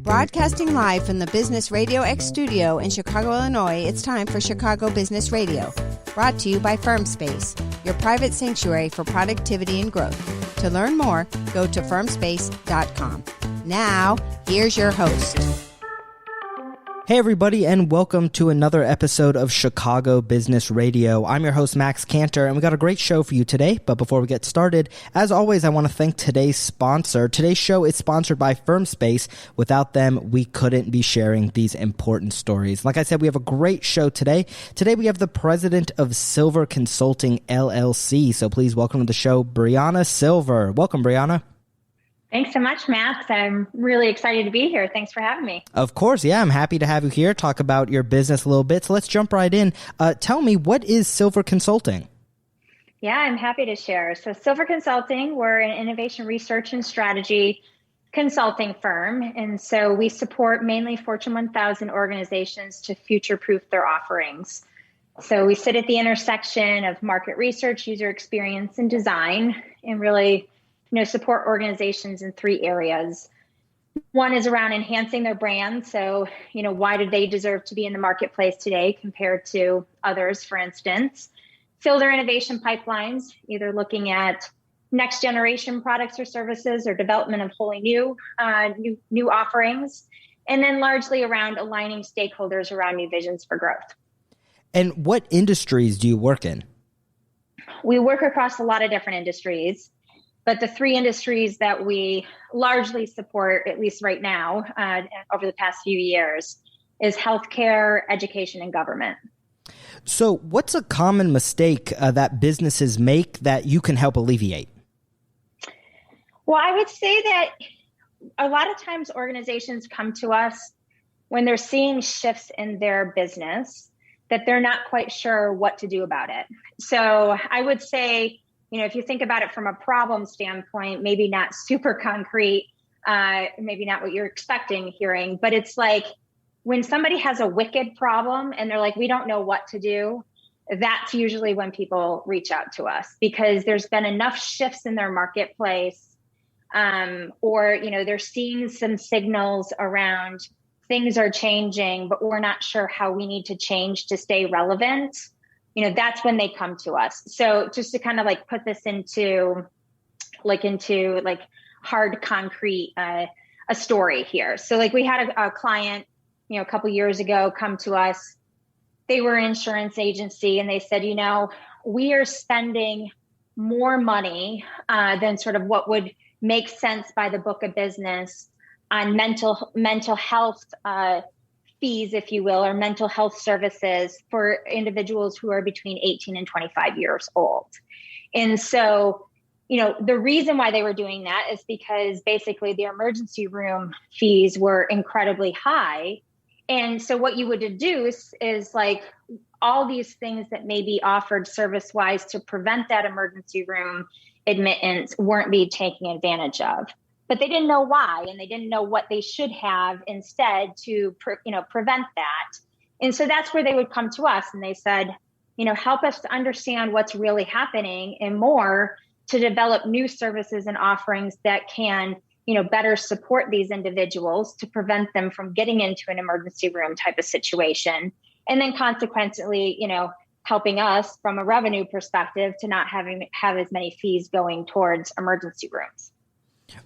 Broadcasting live from the Business RadioX studio in Chicago, Illinois, it's time for Chicago Business Radio. Brought to you by FirmSpace, your private sanctuary for productivity and growth. To learn more, go to firmspace.com. Now, here's your host. Hey everybody, and welcome to another episode of Chicago Business Radio. I'm your host, Max Cantor, and we got a great show for you today. But before we get started, as always, I want to thank today's sponsor. Today's show is sponsored by FirmSpace. Without them, we couldn't be sharing these important stories. Like I said, we have a great show today. Today, we have the president of Sylver Consulting, LLC. So please welcome to the show, Brianna Sylver. Welcome, Brianna. Thanks so much, Max. I'm really excited to be here. Thanks for having me. Of course. Yeah, I'm happy to have you here, talk about your business a little bit. So let's jump right in. Tell me, what is Sylver Consulting? Yeah, I'm happy to share. So Sylver Consulting, we're an innovation research and strategy consulting firm. And so we support mainly Fortune 1000 organizations to future-proof their offerings. So we sit at the intersection of market research, user experience, and design, and really support organizations in three areas. One is around enhancing their brand. So, why do they deserve to be in the marketplace today compared to others, for instance? Fill their innovation pipelines, either looking at next generation products or services or development of wholly new offerings. And then largely around aligning stakeholders around new visions for growth. And what industries do you work in? We work across a lot of different industries. But the three industries that we largely support, at least right now, over the past few years, is healthcare, education, and government. So what's a common mistake that businesses make that you can help alleviate? Well, I would say that a lot of times organizations come to us when they're seeing shifts in their business that they're not quite sure what to do about it. So I would say, if you think about it from a problem standpoint, maybe not super concrete, maybe not what you're expecting hearing, but it's like when somebody has a wicked problem and they're like, we don't know what to do, that's usually when people reach out to us because there's been enough shifts in their marketplace or they're seeing some signals around things are changing, but we're not sure how we need to change to stay relevant. That's when they come to us. So just to kind of put this into hard concrete, a story here. So we had a client, a couple years ago come to us. They were an insurance agency and they said, we are spending more money than sort of what would make sense by the book of business on mental health fees, if you will, or mental health services for individuals who are between 18 and 25 years old. And so, the reason why they were doing that is because basically the emergency room fees were incredibly high. And so what you would deduce is all these things that may be offered service-wise to prevent that emergency room admittance weren't being taken advantage of. But they didn't know why, and they didn't know what they should have instead to, prevent that. And so that's where they would come to us and they said, help us to understand what's really happening and more to develop new services and offerings that can, better support these individuals to prevent them from getting into an emergency room type of situation. And then consequently, helping us from a revenue perspective to not have as many fees going towards emergency rooms.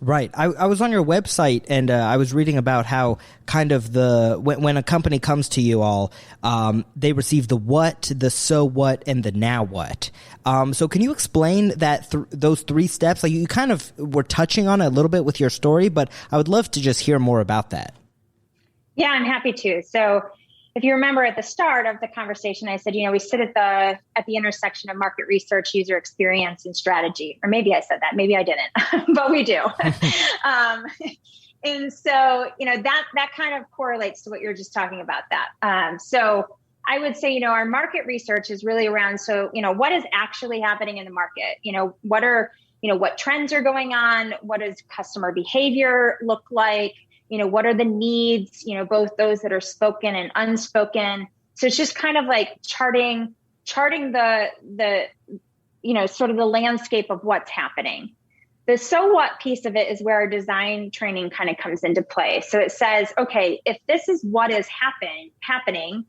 Right. I was on your website and I was reading about how kind of when a company comes to you all, they receive the what, the so what, and the now what. So can you explain that those three steps? You kind of were touching on it a little bit with your story, but I would love to just hear more about that. Yeah, I'm happy to. So if you remember at the start of the conversation, I said, we sit at the intersection of market research, user experience, and strategy. Or maybe I said that, maybe I didn't, but we do. And so, that kind of correlates to what you're just talking about that. So I would say, our market research is really around, what is actually happening in the market? What trends are going on? What does customer behavior look like? What are the needs, both those that are spoken and unspoken. So it's just kind of charting the sort of the landscape of what's happening. The so what piece of it is where our design training kind of comes into play. So it says, okay, if this is what is happening,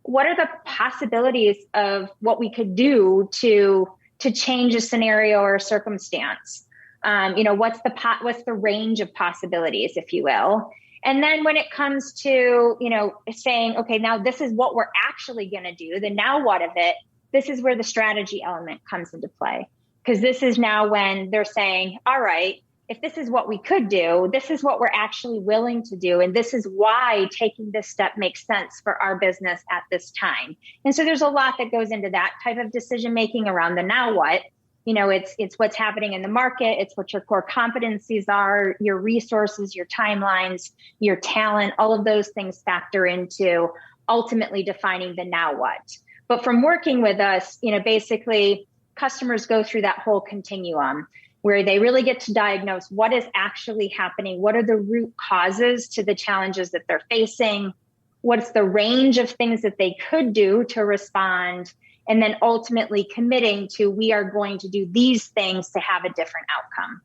what are the possibilities of what we could do to change a scenario or a circumstance? What's the range of possibilities, if you will? And then when it comes to, saying, okay, now this is what we're actually going to do, the now what of it, this is where the strategy element comes into play. Because this is now when they're saying, all right, if this is what we could do, this is what we're actually willing to do. And this is why taking this step makes sense for our business at this time. And so there's a lot that goes into that type of decision making around the now what. It's what's happening in the market. It's what your core competencies are, your resources, your timelines, your talent, all of those things factor into ultimately defining the now what. But from working with us, basically customers go through that whole continuum where they really get to diagnose what is actually happening. What are the root causes to the challenges that they're facing? What's the range of things that they could do to respond? And then ultimately committing to, we are going to do these things to have a different outcome.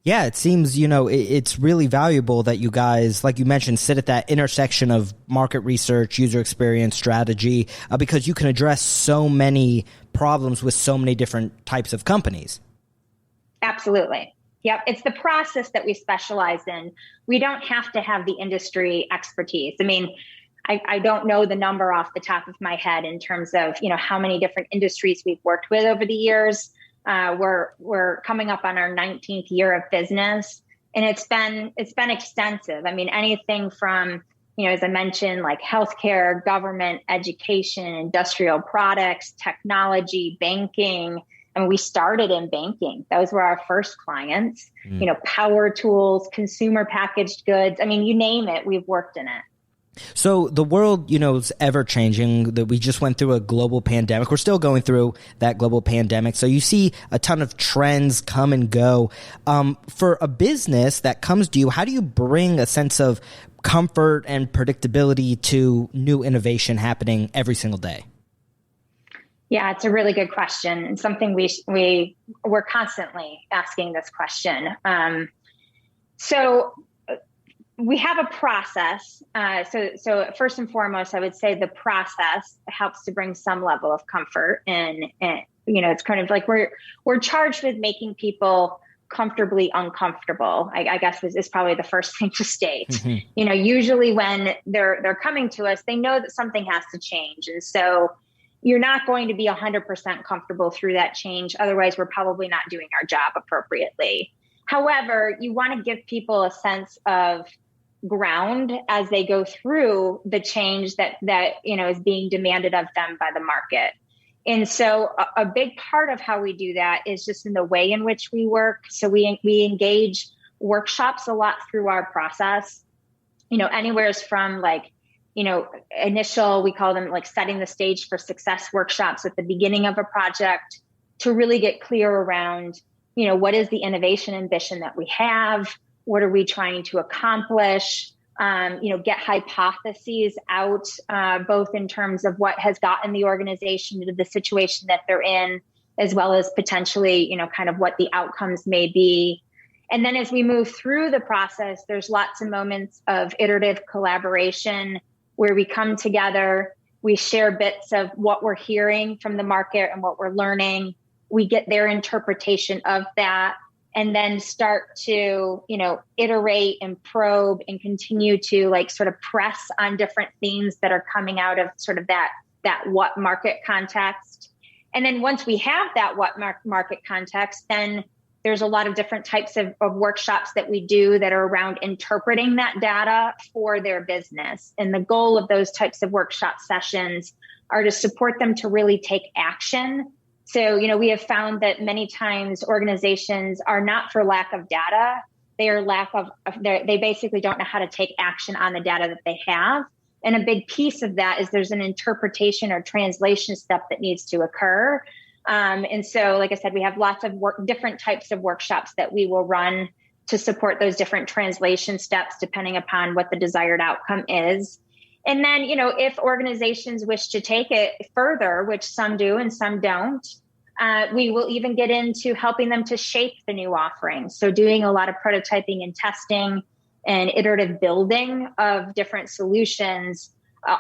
Yeah, it seems, it's really valuable that you guys, like you mentioned, sit at that intersection of market research, user experience, strategy, because you can address so many problems with so many different types of companies. Absolutely. Yep. It's the process that we specialize in. We don't have to have the industry expertise. I mean, I don't know the number off the top of my head in terms of, how many different industries we've worked with over the years. We're coming up on our 19th year of business, and it's been extensive. I mean, anything from, as I mentioned, like healthcare, government, education, industrial products, technology, banking. And we started in banking. Those were our first clients, power tools, consumer packaged goods. I mean, you name it, we've worked in it. So the world, is ever changing. That we just went through a global pandemic. We're still going through that global pandemic. So you see a ton of trends come and go. For a business that comes to you, how do you bring a sense of comfort and predictability to new innovation happening every single day? Yeah, it's a really good question, and something we're constantly asking this question. So we have a process. So first and foremost, I would say the process helps to bring some level of comfort. And it's kind of like we're charged with making people comfortably uncomfortable, I guess is probably the first thing to state. Mm-hmm. Usually when they're coming to us, they know that something has to change. And so you're not going to be 100% comfortable through that change. Otherwise, we're probably not doing our job appropriately. However, you want to give people a sense of ground as they go through the change that is being demanded of them by the market. And so a big part of how we do that is just in the way in which we work. So we engage workshops a lot through our process, anywhere from initial, we call them like setting the stage for success workshops at the beginning of a project to really get clear around, what is the innovation ambition that we have? What are we trying to accomplish? Get hypotheses out, both in terms of what has gotten the organization into the situation that they're in, as well as potentially, kind of what the outcomes may be. And then as we move through the process, there's lots of moments of iterative collaboration where we come together, we share bits of what we're hearing from the market and what we're learning. We get their interpretation of that, and then start to, iterate and probe and continue to sort of press on different themes that are coming out of sort of that what market context. And then once we have that what market context, then there's a lot of different types of workshops that we do that are around interpreting that data for their business. And the goal of those types of workshop sessions are to support them to really take action. So, we have found that many times organizations are not for lack of data. They basically don't know how to take action on the data that they have. And a big piece of that is there's an interpretation or translation step that needs to occur. And so, like I said, we have lots of different types of workshops that we will run to support those different translation steps, depending upon what the desired outcome is. And then, if organizations wish to take it further, which some do and some don't, We will even get into helping them to shape the new offerings. So doing a lot of prototyping and testing and iterative building of different solutions,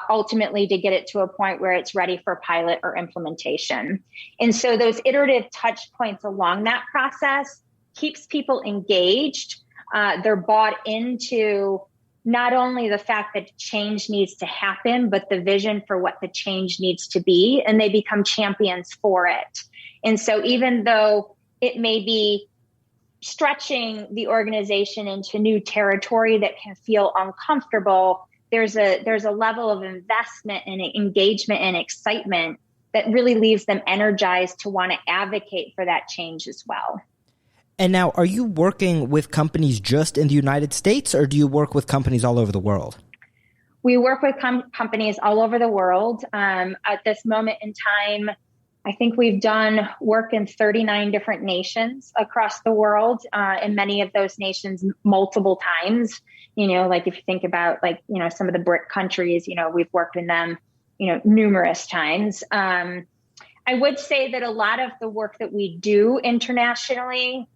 ultimately to get it to a point where it's ready for pilot or implementation. And so those iterative touch points along that process keeps people engaged. They're bought into not only the fact that change needs to happen, but the vision for what the change needs to be, and they become champions for it. And so even though it may be stretching the organization into new territory that can feel uncomfortable, there's a level of investment and engagement and excitement that really leaves them energized to want to advocate for that change as well. And now, are you working with companies just in the United States, or do you work with companies all over the world? We work with companies all over the world. At this moment in time, I think we've done work in 39 different nations across the world, in many of those nations multiple times. Like if you think about some of the BRIC countries, we've worked with them, numerous times. I would say that a lot of the work that we do internationally,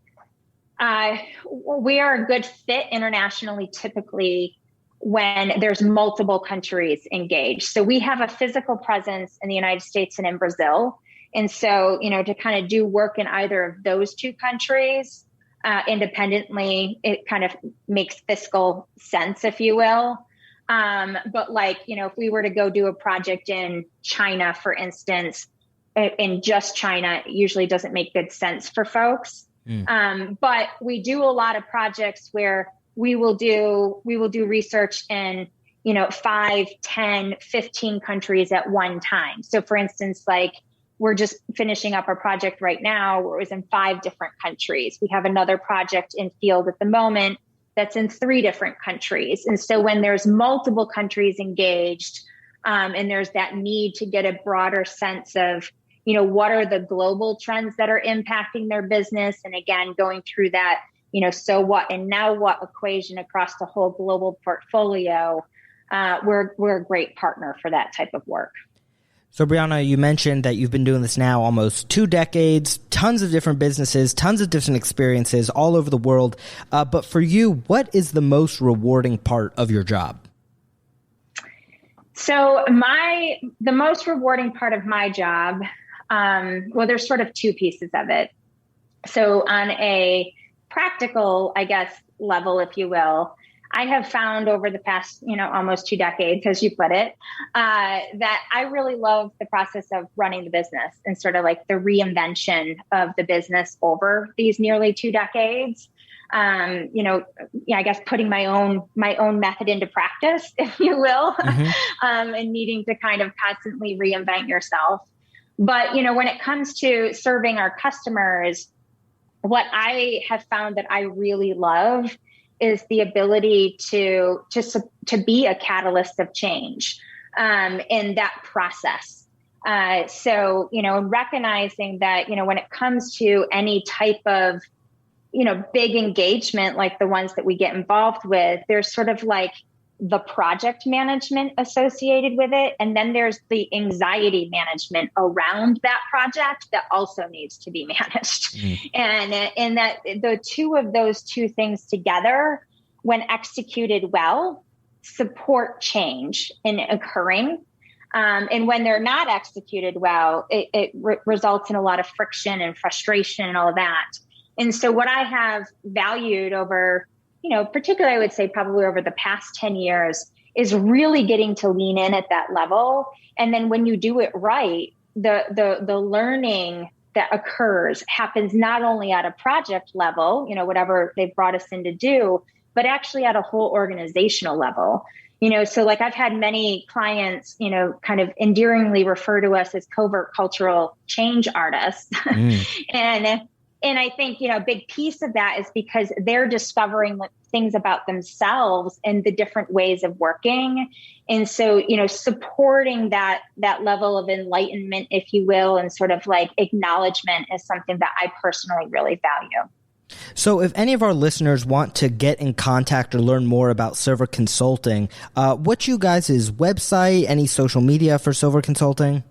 we are a good fit internationally, typically when there's multiple countries engaged. So we have a physical presence in the United States and in Brazil. And so, to kind of do work in either of those two countries independently, it kind of makes fiscal sense, if you will. But if we were to go do a project in China, for instance, in just China, it usually doesn't make good sense for folks. But we do a lot of projects where we will do research in, 5, 10, 15 countries at one time. So for instance, we're just finishing up a project right now where it was in 5 different countries. We have another project in field at the moment that's in 3 different countries. And so when there's multiple countries engaged, and there's that need to get a broader sense of, what are the global trends that are impacting their business? And again, going through that, so what and now what equation across the whole global portfolio, we're a great partner for that type of work. So Brianna, you mentioned that you've been doing this now almost 2 decades, tons of different businesses, tons of different experiences all over the world. But for you, what is the most rewarding part of your job? So the most rewarding part of my job, there's sort of 2 pieces of it. So on a practical, level, if you will, I have found over the past, almost 2 decades, as you put it, that I really love the process of running the business and sort of the reinvention of the business over these nearly 2 decades. Putting my own method into practice, if you will, and needing to kind of constantly reinvent yourself. But, when it comes to serving our customers, what I have found that I really love is the ability to be a catalyst of change in that process. So, recognizing that, when it comes to any type of, big engagement like the ones that we get involved with, there's sort of the project management associated with it. And then there's the anxiety management around that project that also needs to be managed. And that the two of those 2 things together, when executed well, support change in occurring. And when they're not executed well, it results in a lot of friction and frustration and all of that. And so what I have valued over, particularly I would say probably over the past 10 years, is really getting to lean in at that level. And then when you do it right, the learning that occurs happens not only at a project level, whatever they've brought us in to do, but actually at a whole organizational level. So I've had many clients, kind of endearingly refer to us as covert cultural change artists. And I think, a big piece of that is because they're discovering things about themselves and the different ways of working. And so, supporting that level of enlightenment, if you will, and sort of acknowledgement is something that I personally really value. So if any of our listeners want to get in contact or learn more about Sylver Consulting, what's you guys' website, any social media for Sylver Consulting?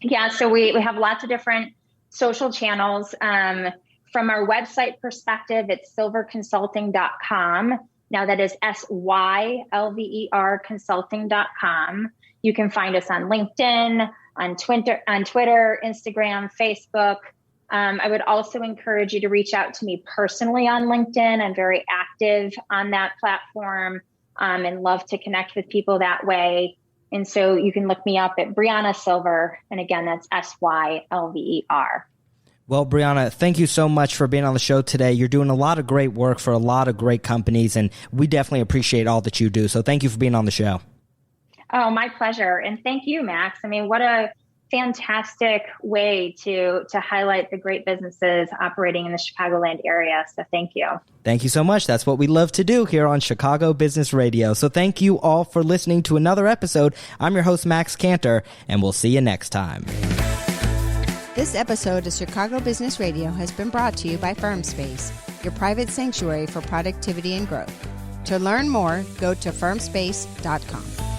Yeah, so we have lots of different social channels. From our website perspective, it's sylverconsulting.com. Now that is SYLVER consulting.com. You can find us on LinkedIn, on Twitter, Instagram, Facebook. I would also encourage you to reach out to me personally on LinkedIn. I'm very active on that platform and love to connect with people that way. And so you can look me up at Brianna Sylver. And again, that's SYLVER. Well, Brianna, thank you so much for being on the show today. You're doing a lot of great work for a lot of great companies, and we definitely appreciate all that you do. So thank you for being on the show. Oh, my pleasure. And thank you, Max. I mean, what a fantastic way to highlight the great businesses operating in the Chicagoland area. So thank you. Thank you so much. That's what we love to do here on Chicago Business Radio. So thank you all for listening to another episode. I'm your host, Max Cantor, and we'll see you next time. This episode of Chicago Business Radio has been brought to you by FirmSpace, your private sanctuary for productivity and growth. To learn more, go to firmspace.com.